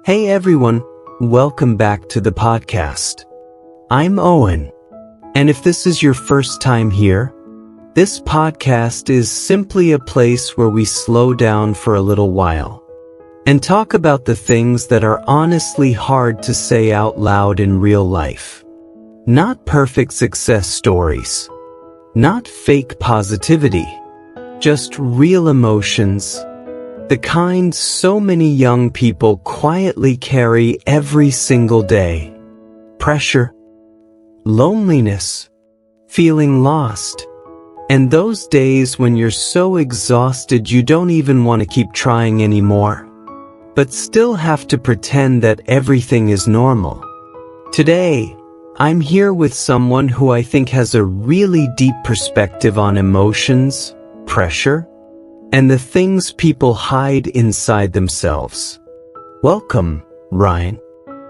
Hey everyone, welcome back to the podcast. I'm Owen, and if this is your first time here, this podcast is simply a place where we slow down for a little while and talk about the things that are honestly hard to say out loud in real life. Not perfect success stories, not fake positivity, just real emotions, the kind so many young people quietly carry every single day. Pressure, loneliness, feeling lost, and those days when you're so exhausted you don't even want to keep trying anymore, but still have to pretend that everything is normal. Today, I'm here with someone who I think has a really deep perspective on emotions, pressure, and the things people hide inside themselves. Welcome, Ryan.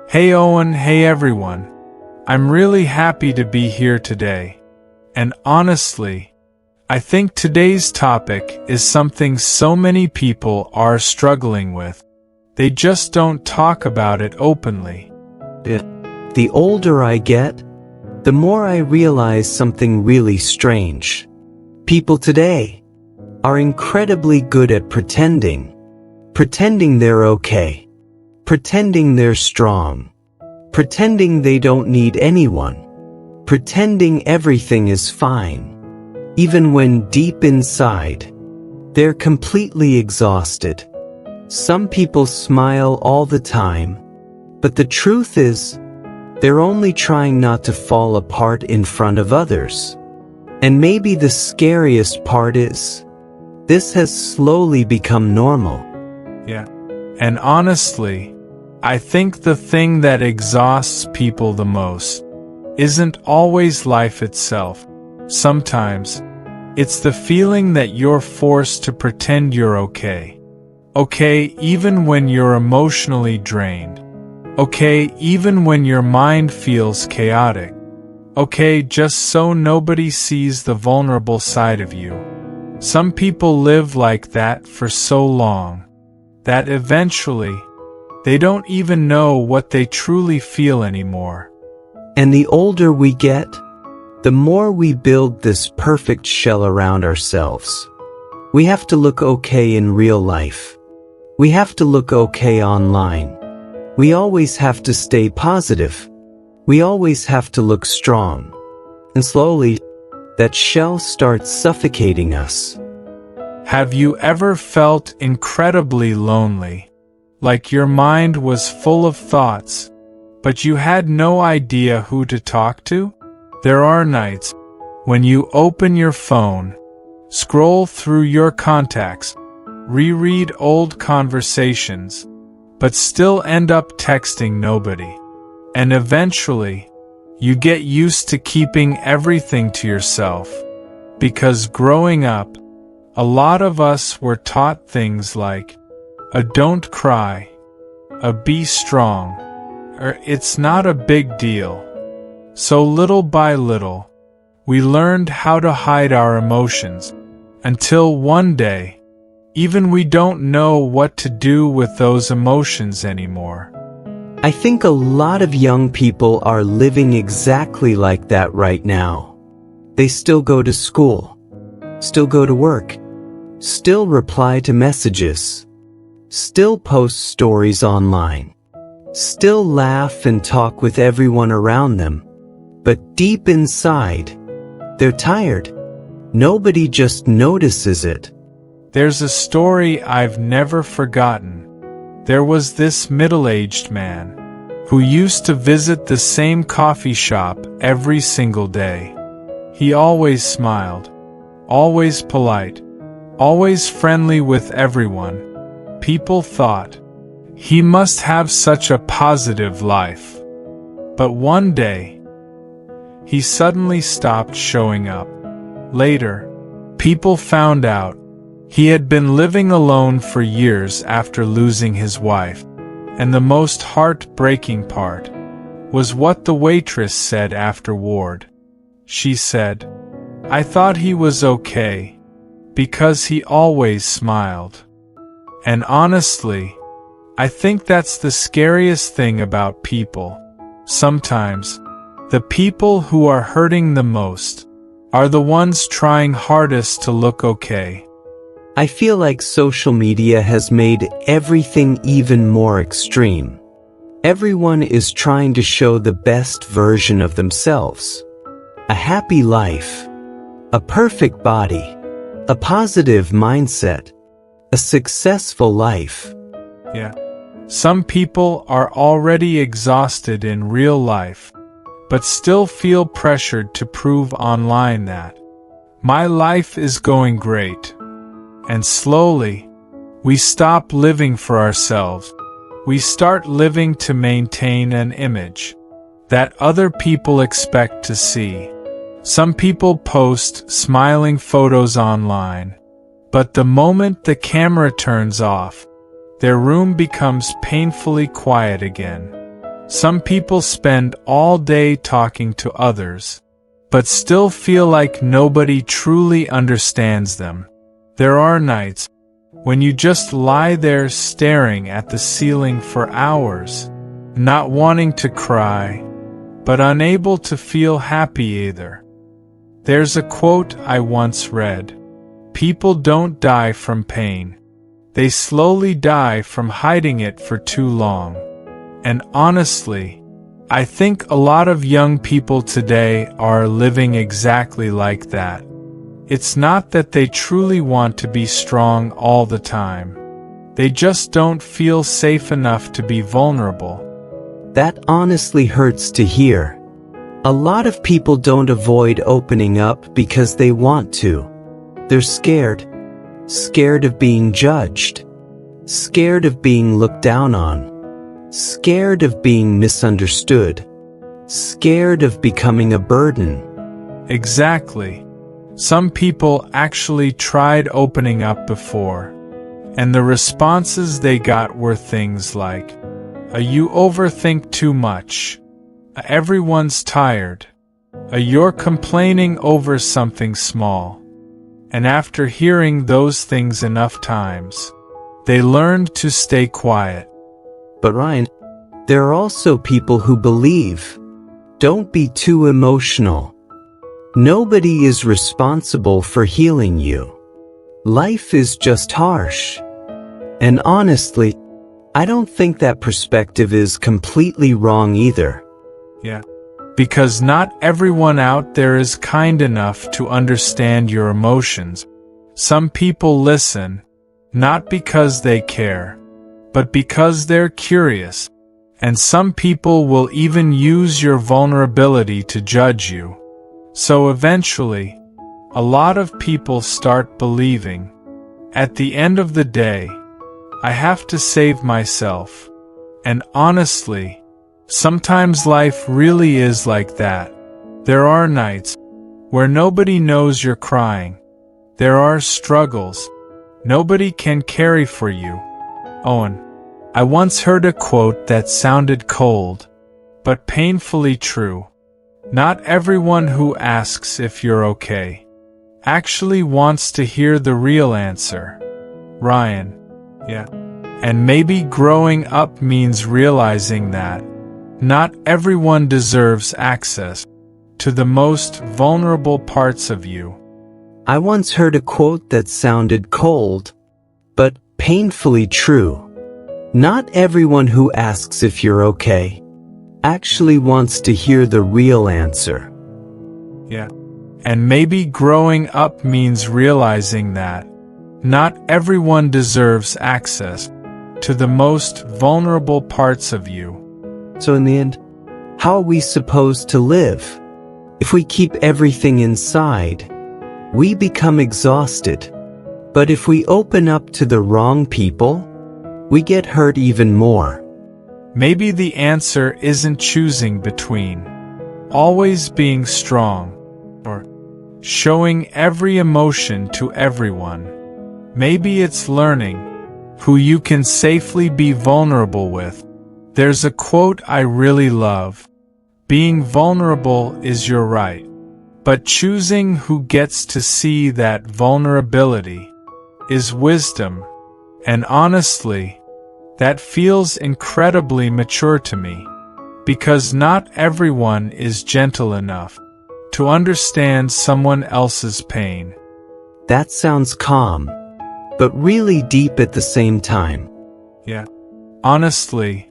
Hey Owen, hey everyone. I'm really happy to be here today. And honestly, I think today's topic is something so many people are struggling with. They just don't talk about it openly. The older I get, the more I realize something really strange. People today are incredibly good at pretending they're okay, pretending they're strong, pretending they don't need anyone, pretending everything is fine, even when deep inside, they're completely exhausted. Some people smile all the time, but the truth is, they're only trying not to fall apart in front of others. And maybe the scariest part is, this has slowly become normal. Yeah. And honestly, I think the thing that exhausts people the most isn't always life itself. Sometimes, it's the feeling that you're forced to pretend you're okay. Okay, even when you're emotionally drained. Okay, even when your mind feels chaotic. Okay, just so nobody sees the vulnerable side of you. Some people live like that for so long, that eventually, they don't even know what they truly feel anymore. And the older we get, the more we build this perfect shell around ourselves. We have to look okay in real life. We have to look okay online. We always have to stay positive. We always have to look strong. And slowly, that shell starts suffocating us. Have you ever felt incredibly lonely? Like your mind was full of thoughts, but you had no idea who to talk to? There are nights when you open your phone, scroll through your contacts, reread old conversations, but still end up texting nobody. And eventually, you get used to keeping everything to yourself. Because growing up, a lot of us were taught things like, a don't cry, a be strong, or it's not a big deal. So little by little, we learned how to hide our emotions, until one day, even we don't know what to do with those emotions anymore. I think a lot of young people are living exactly like that right now. They still go to school, still go to work, still reply to messages, still post stories online, still laugh and talk with everyone around them. But deep inside, they're tired. Nobody just notices it. There's a story I've never forgotten. There was this middle-aged man who used to visit the same coffee shop every single day. He always smiled, always polite, always friendly with everyone. People thought, he must have such a positive life. But one day, he suddenly stopped showing up. Later, people found out he had been living alone for years after losing his wife, and the most heartbreaking part was what the waitress said afterward. She said, "I thought he was okay, because he always smiled." And honestly, I think that's the scariest thing about people. Sometimes, the people who are hurting the most are the ones trying hardest to look okay. I feel like social media has made everything even more extreme. Everyone is trying to show the best version of themselves. A happy life, a perfect body, a positive mindset, a successful life. Yeah. Some people are already exhausted in real life, but still feel pressured to prove online that my life is going great. And slowly, we stop living for ourselves. We start living to maintain an image that other people expect to see. Some people post smiling photos online, but the moment the camera turns off, their room becomes painfully quiet again. Some people spend all day talking to others, but still feel like nobody truly understands them. There are nights when you just lie there staring at the ceiling for hours, not wanting to cry, but unable to feel happy either. There's a quote I once read: "People don't die from pain. They slowly die from hiding it for too long." And honestly, I think a lot of young people today are living exactly like that. It's not that they truly want to be strong all the time. They just don't feel safe enough to be vulnerable. That honestly hurts to hear. A lot of people don't avoid opening up because they want to. They're scared. Scared of being judged. Scared of being looked down on. Scared of being misunderstood. Scared of becoming a burden. Exactly. Some people actually tried opening up before, and the responses they got were things like, "You overthink too much," "Everyone's tired," "You're complaining over something small." And after hearing those things enough times, they learned to stay quiet. But Ryan, there are also people who believe, don't be too emotional. Nobody is responsible for healing you. Life is just harsh. And honestly, I don't think that perspective is completely wrong either. Yeah. Because not everyone out there is kind enough to understand your emotions. Some people listen, not because they care, but because they're curious. And some people will even use your vulnerability to judge you. So eventually, a lot of people start believing, at the end of the day, I have to save myself. And honestly, sometimes life really is like that. There are nights where nobody knows you're crying. There are struggles nobody can carry for you. Owen, I once heard a quote that sounded cold, but painfully true. Not everyone who asks if you're okay actually wants to hear the real answer. Ryan. Yeah. And maybe growing up means realizing that not everyone deserves access to the most vulnerable parts of you. I once heard a quote that sounded cold, but painfully true. Not everyone who asks if you're okay actually wants to hear the real answer. Yeah. And maybe growing up means realizing that not everyone deserves access to the most vulnerable parts of you. So in the end, how are we supposed to live? If we keep everything inside, we become exhausted. But if we open up to the wrong people, we get hurt even more. Maybe the answer isn't choosing between always being strong or showing every emotion to everyone. Maybe it's learning who you can safely be vulnerable with. There's a quote I really love: "Being vulnerable is your right, but choosing who gets to see that vulnerability is wisdom." And honestly, That feels incredibly mature to me, because not everyone is gentle enough to understand someone else's pain. That sounds calm, but really deep at the same time. Yeah. Honestly,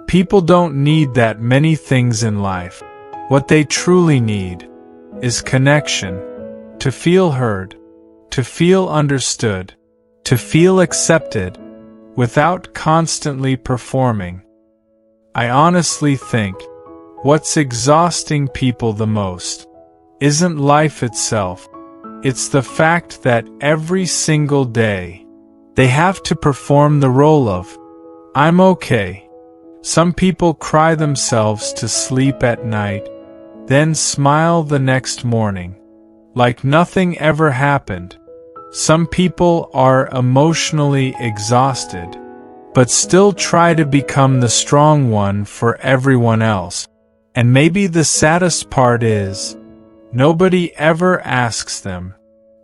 people don't need that many things in life. What they truly need is connection, to feel heard, to feel understood, to feel accepted, without constantly performing. I honestly think what's exhausting people the most isn't life itself. It's the fact that every single day they have to perform the role of, I'm okay. Some people cry themselves to sleep at night, then smile the next morning, like nothing ever happened. Some people are emotionally exhausted, but still try to become the strong one for everyone else. And maybe the saddest part is, nobody ever asks them,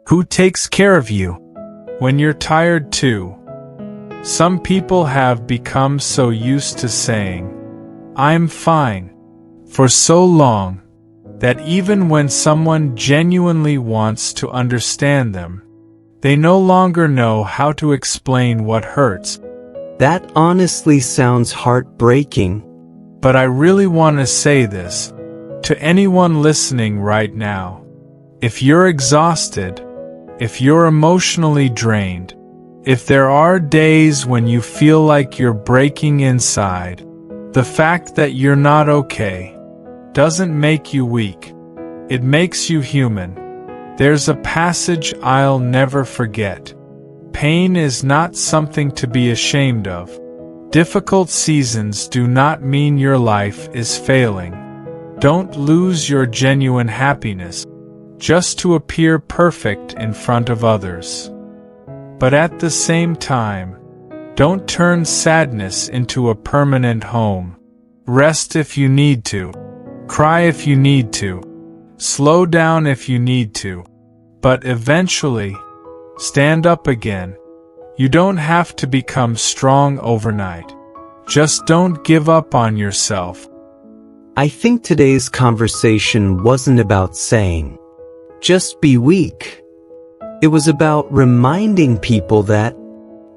who takes care of you when you're tired too? Some people have become so used to saying, I'm fine, for so long, that even when someone genuinely wants to understand them, they no longer know how to explain what hurts. That honestly sounds heartbreaking. But I really want to say this to anyone listening right now. If you're exhausted, if you're emotionally drained, if there are days when you feel like you're breaking inside, the fact that you're not okay doesn't make you weak. It makes you human. There's a passage I'll never forget. Pain is not something to be ashamed of. Difficult seasons do not mean your life is failing. Don't lose your genuine happiness just to appear perfect in front of others. But at the same time, don't turn sadness into a permanent home. Rest if you need to. Cry if you need to. Slow down if you need to. But eventually, stand up again. You don't have to become strong overnight. Just don't give up on yourself. I think today's conversation wasn't about saying, just be weak. It was about reminding people that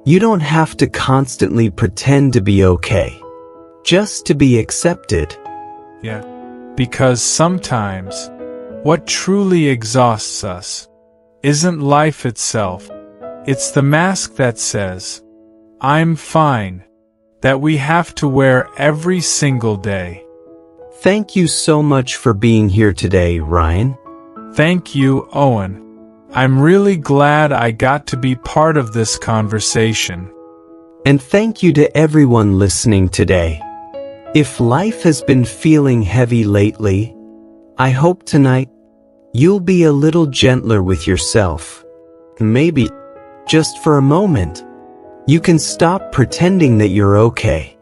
you don't have to constantly pretend to be okay, just to be accepted. Yeah, because sometimes what truly exhausts us isn't life itself. It's the mask that says, I'm fine, that we have to wear every single day. Thank you so much for being here today, Ryan. Thank you, Owen. I'm really glad I got to be part of this conversation. And thank you to everyone listening today. If life has been feeling heavy lately, I hope tonight you'll be a little gentler with yourself. Maybe, just for a moment, you can stop pretending that you're okay.